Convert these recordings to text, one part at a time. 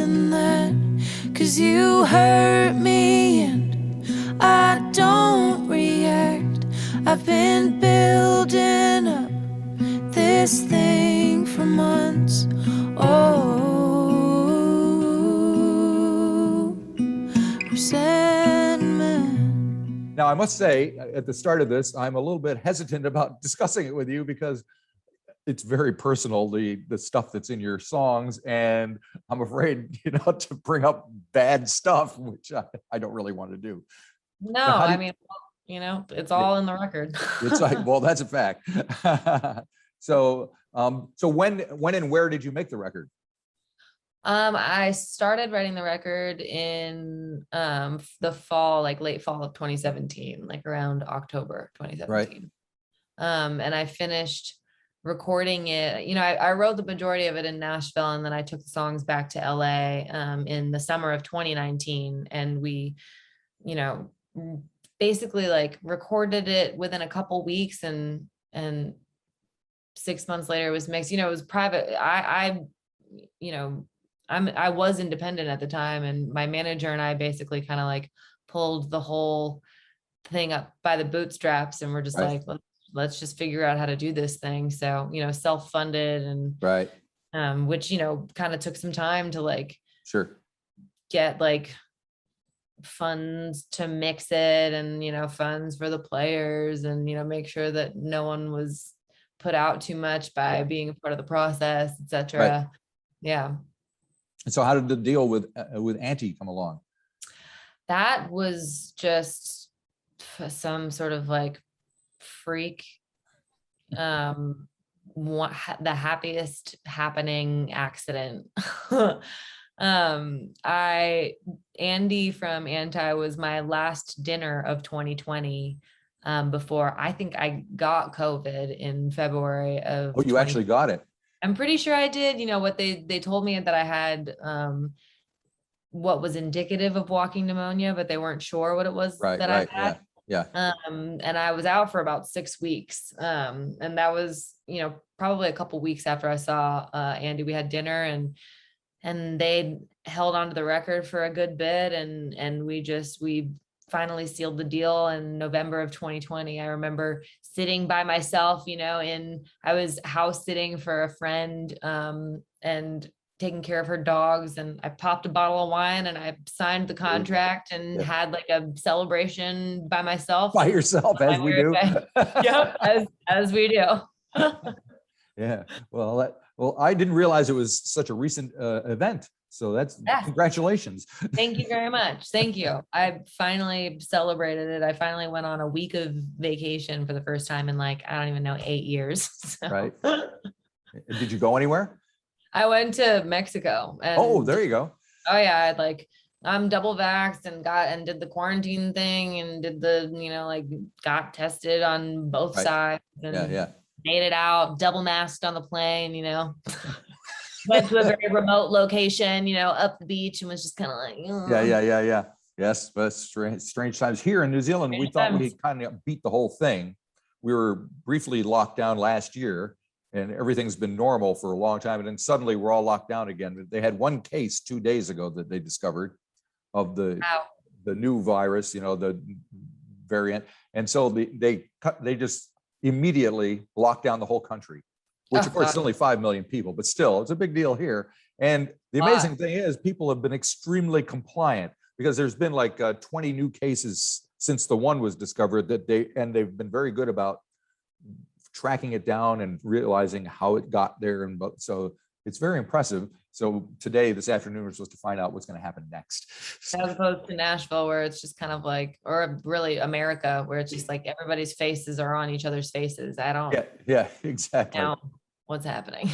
than that, 'cause you hurt me and I don't react. I've been building up this thing for months. Oh, resentment. Now, I must say, at the start of this, I'm a little bit hesitant about discussing it with you because it's very personal, the stuff that's in your songs, and I'm afraid, to bring up bad stuff, which I don't really want to do. No, I mean, it's all in the record. It's like, well, that's a fact. So when and where did you make the record? I started writing the record in the fall, like late fall of 2017, like around October 2017. Right. And I finished recording it. I wrote the majority of it in Nashville, and then I took the songs back to LA in the summer of 2019, and we, basically like recorded it within a couple weeks, and 6 months later it was mixed. It was private. I was independent at the time, and my manager and I basically kind of like pulled the whole thing up by the bootstraps, and we're just right. like, let's just figure out how to do this thing. So, self-funded, and right. Which, kind of took some time to like, sure, get like funds to mix it, and, funds for the players, and, make sure that no one was put out too much by being a part of the process, etc. Right. Yeah. And so how did the deal with Auntie come along? That was just some sort of like freak, the happiest happening accident. Andy from Anti was my last dinner of 2020, before I think I got COVID in February of. Oh, you actually got it? I'm pretty sure I did. What they told me that I had what was indicative of walking pneumonia, but they weren't sure what it was right, that right, I had. Yeah. And I was out for about 6 weeks. And that was, probably a couple weeks after I saw Andy. We had dinner, and they held on to the record for a good bit, and we finally sealed the deal in November of 2020. I remember sitting by myself, I was house sitting for a friend, and taking care of her dogs, and I popped a bottle of wine, and I signed the contract, and had like a celebration by myself. By yourself, as we do. Yep, as we do. Yeah. Well, I didn't realize it was such a recent event. So that's congratulations. Thank you very much. Thank you. I finally celebrated it. I finally went on a week of vacation for the first time in like, I don't even know, 8 years. So. Right. Did you go anywhere? I went to Mexico. And, there you go. Oh yeah. I'm double vaxxed and did the quarantine thing, and did the, got tested on both sides, and made it out, double masked on the plane, went to a very remote location, up the beach, and was just kind of like, Yeah. Yes, but strange times here in New Zealand. We thought we kind of beat the whole thing. We were briefly locked down last year, and everything's been normal for a long time. And then suddenly we're all locked down again. They had one case 2 days ago that they discovered of the new virus, the variant. And so they just immediately locked down the whole country, which of course is only 5 million people, but still it's a big deal here. And the amazing thing is people have been extremely compliant, because there's been like 20 new cases since the one was discovered, they've been very good about tracking it down and realizing how it got there. And so it's very impressive. So this afternoon, we're supposed to find out what's going to happen next. As opposed to Nashville, where it's just kind of like, or really America, where it's just like everybody's faces are on each other's faces. I don't exactly know what's happening.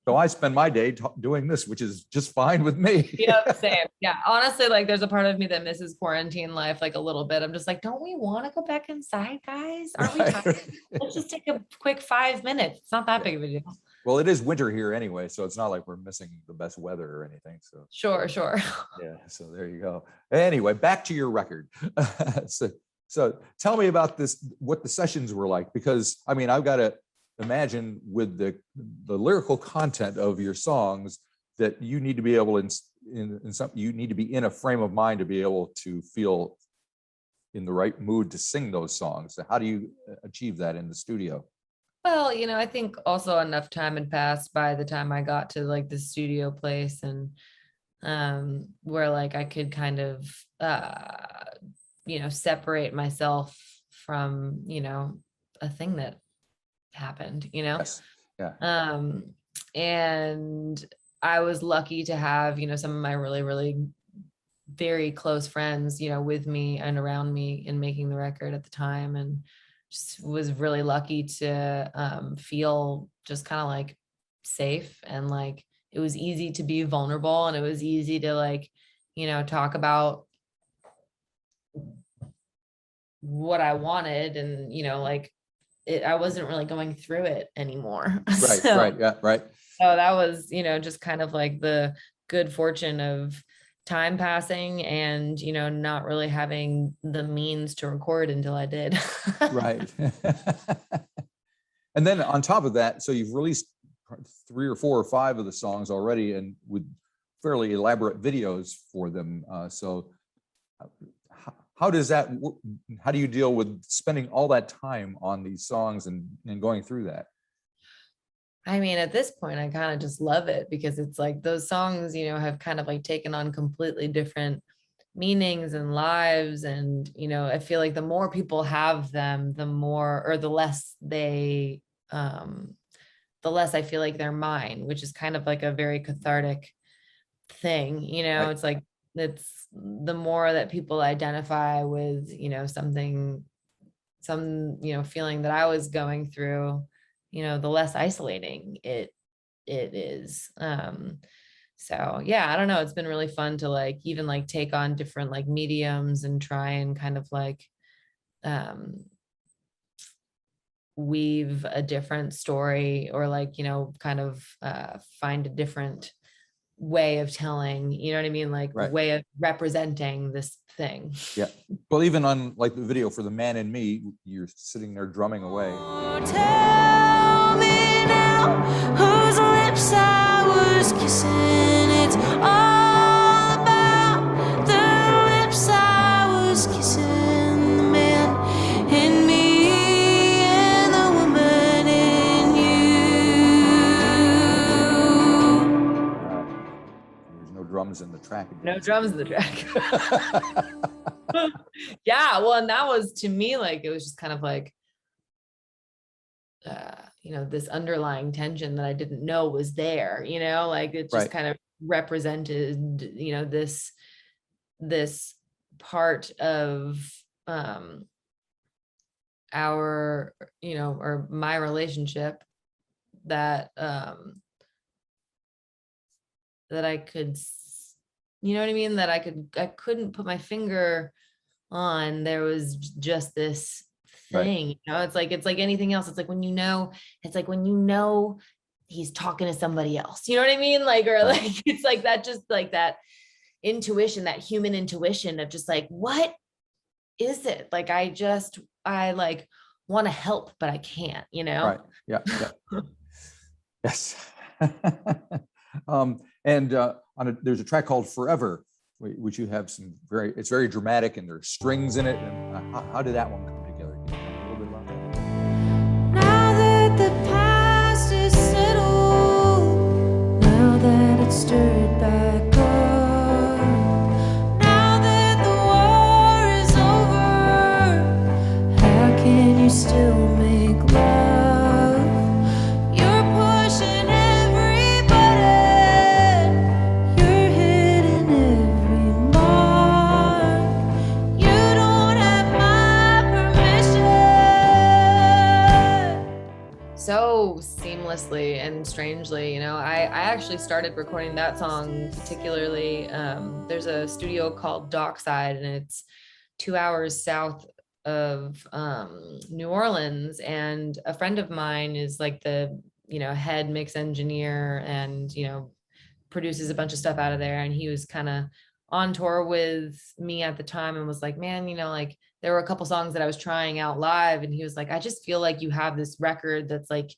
So I spend my day doing this, which is just fine with me. Yeah, same. Yeah, honestly, like there's a part of me that misses quarantine life like a little bit. I'm just like, don't we want to go back inside, guys? Aren't we tired? Let's just take a quick 5 minutes. It's not that big of a deal. Well, it is winter here anyway, so it's not like we're missing the best weather or anything. So sure. Yeah, so there you go. Anyway, back to your record. So tell me about this, what the sessions were like, because I mean, I've got to imagine with the lyrical content of your songs that you need to be able to in some, you need to be in a frame of mind to be able to feel in the right mood to sing those songs. So how do you achieve that in the studio? Well, I think also enough time had passed by the time I got to like the studio place, and where like I could kind of separate myself from a thing that happened. Yes. Yeah. And I was lucky to have some of my really, really very close friends with me and around me in making the record at the time, and just was really lucky to feel just kind of like safe, and like it was easy to be vulnerable, and it was easy to like talk about what I wanted, and like I wasn't really going through it anymore. Right. So, right. Yeah. Right. so that was just kind of like the good fortune of time passing and not really having the means to record until I did. Right. And then on top of that, so you've released 3 or 4 or 5 of the songs already, and with fairly elaborate videos for them. So how does that work? How do you deal with spending all that time on these songs and going through that? I mean, at this point, I kind of just love it, because it's like those songs, have kind of like taken on completely different meanings and lives. And, I feel like the more people have them, the more, or the less they, the less I feel like they're mine, which is kind of like a very cathartic thing. Right. It's like, it's the more that people identify with, something, some, feeling that I was going through, the less isolating it is. So yeah, I don't know. It's been really fun to like even like take on different like mediums and try and kind of like weave a different story, or like, kind of find a different way of telling, you know what I mean? Like Right. way of representing this thing. Yeah. Well, even on like the video for The Man in Me, you're sitting there drumming away. Tell me now whose lips I was kissing. It's all about the lips I was kissing. The man in me and the woman in you. There's no drums in the track. No drums in the track. Yeah, well, and that was, to me, like it was just kind of like this underlying tension that I didn't know was there, like it just Right. kind of represented this part of our or my relationship that that I could, you know what I mean, that I couldn't put my finger on. There was just this thing, Right. it's like anything else. It's like when it's like when he's talking to somebody else, you know what I mean, like, or Right. like it's like that, just like that intuition, that human intuition of just like, what is it, like I like want to help but I can't, Right. Yeah. Yeah. Yes. And there's a track called Forever, which you have some it's very dramatic, and there's strings in it. And how did that one come together? Can you tell me a little bit about that? Now that the past is settled, now that it's stirred back up, now that the war is over, how can you still make love? You're pushing every button, you're hitting every mark. You don't have my permission. So seamlessly and strangely, I actually started recording that song particularly. There's a studio called Dockside, and it's 2 hours south of New Orleans, and a friend of mine is like the head mix engineer, and produces a bunch of stuff out of there. And he was kind of on tour with me at the time, and was like, man, like there were a couple songs that I was trying out live, and he was like, I just feel like you have this record that's like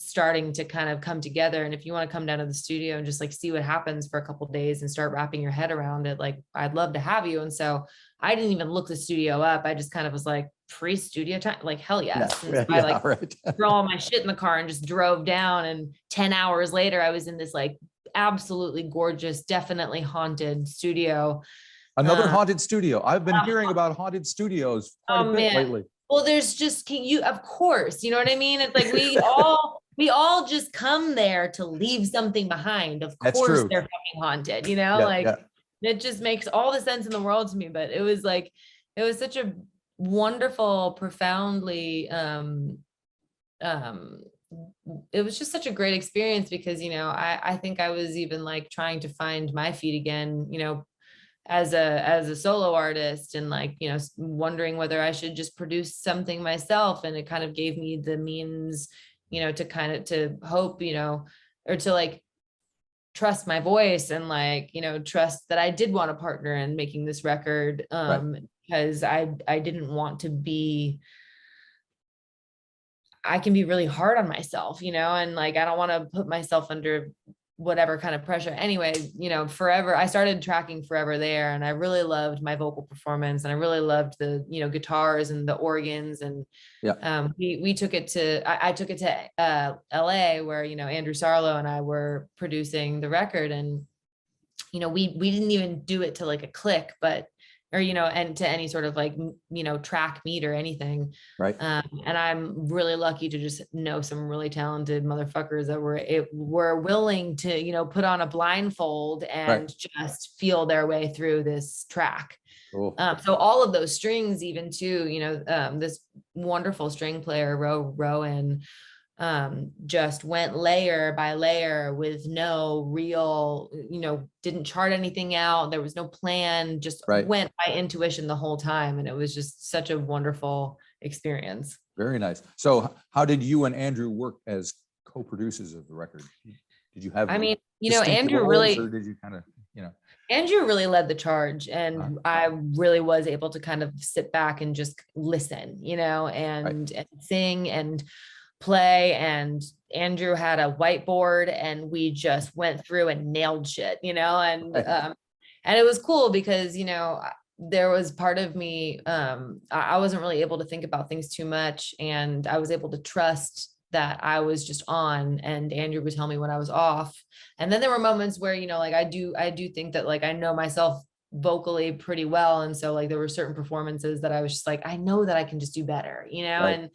starting to kind of come together. And if you want to come down to the studio and just like see what happens for a couple of days and start wrapping your head around it, like I'd love to have you. And so I didn't even look the studio up. I just kind of was like, pre-studio time, like hell yes. And so I like threw all my shit in the car and just drove down. And 10 hours later, I was in this like absolutely gorgeous, definitely haunted studio. Another haunted studio. I've been hearing about haunted studios quite a bit lately. Well, there's just, of course, you know what I mean? It's like we all just come there to leave something behind. Of course they're fucking haunted, you know, it just makes all the sense in the world to me. But it was such a wonderful, profoundly, it was just such a great experience because, you know, I think I was even like trying to find my feet again, you know, as a solo artist, and like, you know, wondering whether I should just produce something myself. And it kind of gave me the means, you know, to hope, you know, or to like trust my voice and like, you know, trust that I did want a partner in making this record. Because I didn't want to be, I can be really hard on myself, you know, and like, I don't want to put myself under whatever kind of pressure. Anyway, you know, Forever, I started tracking Forever there, and I really loved my vocal performance, and I really loved the, you know, guitars and the organs. And we took it to, I took it to LA, where, you know, Andrew Sarlo and I were producing the record. And, you know, we didn't even do it to like a click, but, or, you know, and to any sort of like, you know, track meet or anything. Right. And I'm really lucky to just know some really talented motherfuckers that were willing to, you know, put on a blindfold and just feel their way through this track. Cool. So all of those strings, even too, you know, this wonderful string player, Rowan, just went layer by layer with no real, you know, didn't chart anything out. There was no plan, just went by intuition the whole time. And it was just such a wonderful experience. Very nice. So how did you and Andrew work as co-producers of the record? Did you have, I mean, you know, Andrew really, or did you kind of, you know? Andrew really led the charge, and I really was able to kind of sit back and just listen, you know, and sing and play. And Andrew had a whiteboard, and we just went through and nailed shit, you know, and it was cool because, you know, there was part of me, I wasn't really able to think about things too much, and I was able to trust that I was just on, and Andrew would tell me when I was off. And then there were moments where, you know, like I do think that like I know myself vocally pretty well. And so like there were certain performances that I was just like, I know that I can just do better, you know, and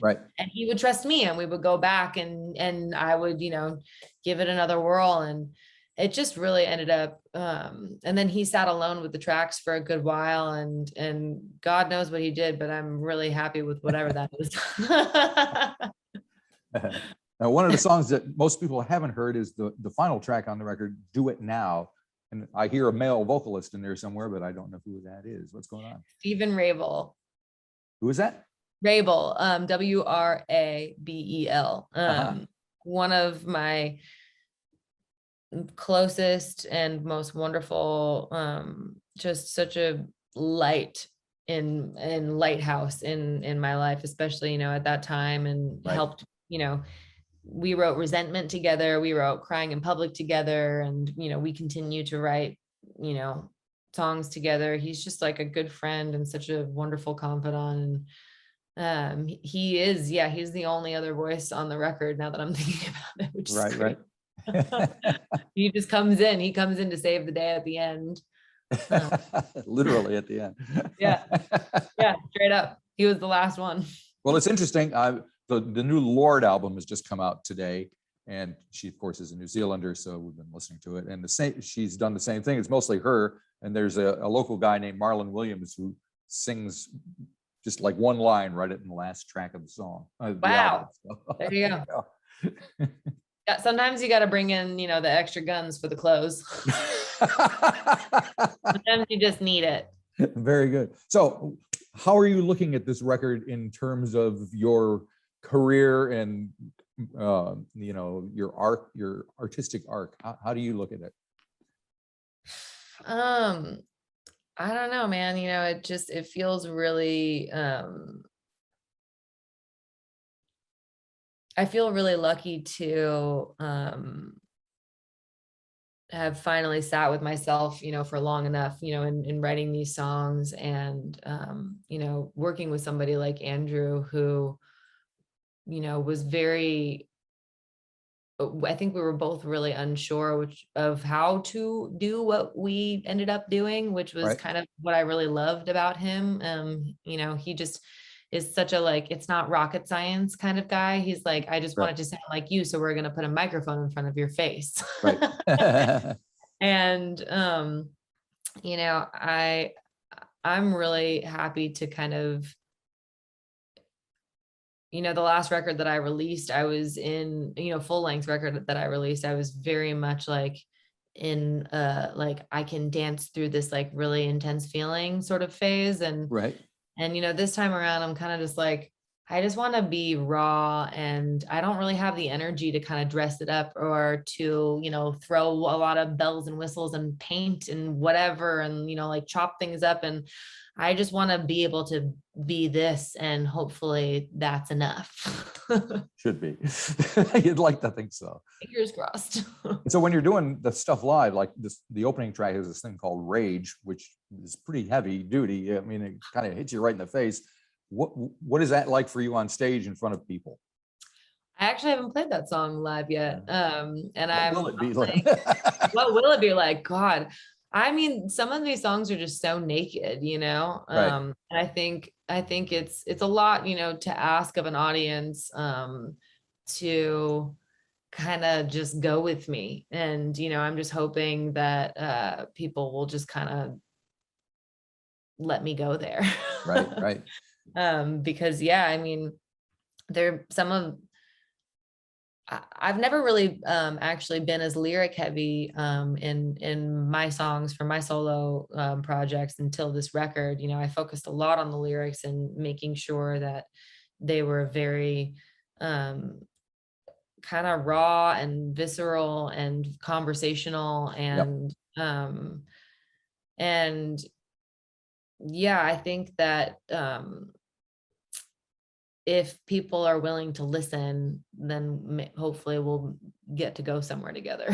he would trust me, and we would go back and I would, you know, give it another whirl. And it just really ended up, and then he sat alone with the tracks for a good while, and God knows what he did, but I'm really happy with whatever that is. Now, one of the songs that most people haven't heard is the final track on the record, Do It Now. And I hear a male vocalist in there somewhere, but I don't know who that is. What's going on? Stephen Rabel. Who is that? Rabel, Wrabel. One of my closest and most wonderful, just such a light in lighthouse in my life, especially, you know, at that time, and helped, you know, we wrote Resentment together, we wrote Crying in Public together, and, you know, we continue to write, you know, songs together. He's just like a good friend and such a wonderful confidant. And he's the only other voice on the record now that I'm thinking about it, which is great. He just comes in to save the day at the end. Literally at the end. Yeah, straight up. He was the last one. Well, it's interesting. The new Lord album has just come out today, and she, of course, is a New Zealander, so we've been listening to it. And she's done the same thing. It's mostly her, and there's a local guy named Marlon Williams who sings just like one line right in the last track of the song. Wow, there you go. Yeah, sometimes you got to bring in, you know, the extra guns for the clothes. Sometimes you just need it. Very good. So, how are you looking at this record in terms of your career and you know, your artistic arc? How do you look at it? I don't know, man. You know, it feels really I feel really lucky to have finally sat with myself, for long enough, in writing these songs, and working with somebody like Andrew, who, was very, I think we were both really unsure of how to do what we ended up doing, which was Right. kind of what I really loved about him. He just is such a, like, it's not rocket science kind of guy. He's like, I just want Right. it to sound like you, so we're going to put a microphone in front of your face. Right. And I'm really happy to kind of, the last record that I released, I was in, full length record that I released, I was very much like in like, I can dance through this like really intense feeling sort of phase. And Right. this time around, I'm kind of just like, I just want to be raw, and I don't really have the energy to kind of dress it up, or to, throw a lot of bells and whistles and paint and whatever, and, like chop things up. And I just want to be able to be this, and hopefully that's enough. Should be. You'd like to think so. Fingers crossed. So when you're doing the stuff live, like this, the opening track is this thing called Rage, which is pretty heavy duty. I mean, it kind of hits you right in the face. What is that like for you on stage in front of people? I actually haven't played that song live yet. And What will it be like? what will it be like? God, I mean, some of these songs are just so naked, Right. And I think it's a lot, to ask of an audience, to kind of just go with me. And, I'm just hoping that people will just kind of let me go there. Right. Because yeah, I mean, I've never really actually been as lyric heavy in my songs for my solo projects until this record. I focused a lot on the lyrics and making sure that they were very kind of raw and visceral and conversational, and and yeah, I think that if people are willing to listen, then hopefully we'll get to go somewhere together.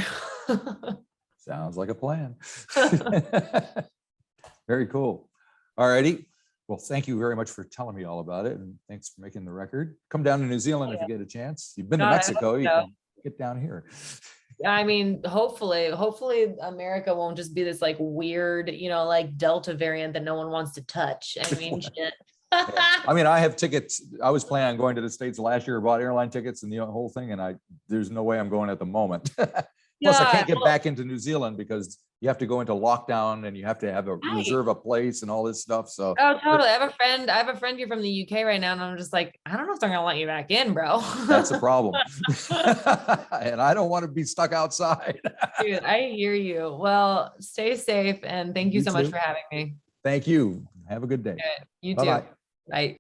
Sounds like a plan. Very cool. All righty. Well, thank you very much for telling me all about it, and thanks for making the record. Come down to New Zealand if you get a chance. You've been to God, I Mexico, hope you so. can get down here. I mean, hopefully America won't just be this like weird, like Delta variant that no one wants to touch. I mean, shit. I mean, I have tickets. I was planning on going to the States last year, bought airline tickets and the whole thing, and there's no way I'm going at the moment. Plus, I can't get back into New Zealand because you have to go into lockdown and you have to have a reserve a place and all this stuff. So oh, totally. I have a friend here from the UK right now, and I'm just like, I don't know if they're gonna let you back in, bro. That's a problem. And I don't want to be stuck outside. Dude, I hear you. Well, stay safe, and thank you so much too. for having me. Thank you. Have a good day. Good. You Bye-bye. too. Bye.